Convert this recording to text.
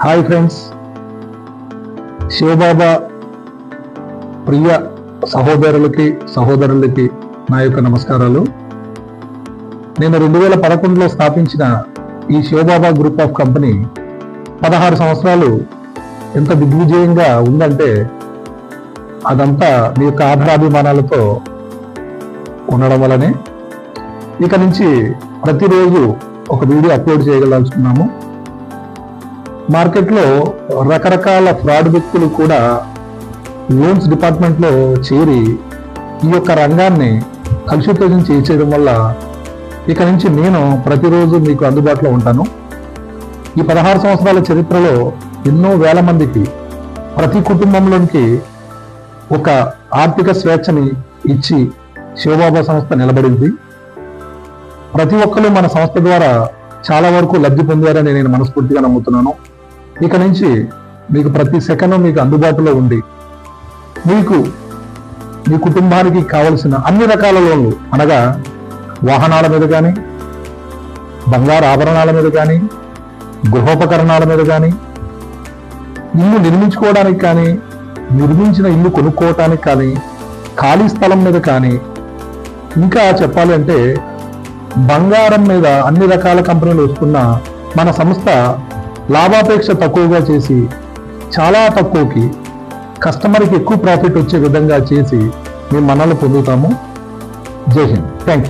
Hi friends, Shiv Baba ప్రియ సహోదరులకి నా యొక్క నమస్కారాలు. నేను 2011లో స్థాపించిన ఈ శివబాబా గ్రూప్ ఆఫ్ కంపెనీ 16 సంవత్సరాలు ఎంత దిగ్విజయంగా ఉందంటే అదంతా మీ యొక్క ఆధారాభిమానాలతో ఉండడం వల్లనే ఇక నుంచి ప్రతిరోజు ఒక వీడియో అప్లోడ్ చేయగలుగుతున్నాము. మార్కెట్లో రకరకాల ఫ్రాడ్ వ్యక్తులు కూడా లోన్స్ డిపార్ట్మెంట్లో చేరి ఈ యొక్క రంగాన్ని కలుషితం చేసేయడం వల్ల ఇక నుంచి నేను ప్రతిరోజు మీకు అందుబాటులో ఉంటాను. ఈ 16 సంవత్సరాల చరిత్రలో ఎన్నో వేల మందికి, ప్రతి కుటుంబంలోనికి ఒక ఆర్థిక స్వేచ్ఛని ఇచ్చి శివబాబా సంస్థ నిలబడింది. ప్రతి ఒక్కరూ మన సంస్థ ద్వారా చాలా వరకు లబ్ధి పొందారని నేను మనస్ఫూర్తిగా నమ్ముతున్నాను. ఇక నుంచి మీకు ప్రతి సెకండ్ మీకు అందుబాటులో ఉండి మీకు మీ కుటుంబానికి కావలసిన అన్ని రకాల లోన్లు, అనగా వాహనాల మీద కానీ, బంగారు ఆభరణాల మీద కానీ, గృహోపకరణాల మీద కానీ, ఇల్లు నిర్మించుకోవడానికి కానీ, నిర్మించిన ఇల్లు కొనుక్కోవటానికి కానీ, ఖాళీ స్థలం మీద కానీ, ఇంకా చెప్పాలి అంటే బంగారం మీద అన్ని రకాల కంపెనీలు వస్తున్న మన సంస్థ లాభాపేక్ష తక్కువగా చేసి చాలా తక్కువకి కస్టమర్కి ఎక్కువ ప్రాఫిట్ వచ్చే విధంగా చేసి మేము మన్నలు పొందుతాము. జై హింద్. Thank you.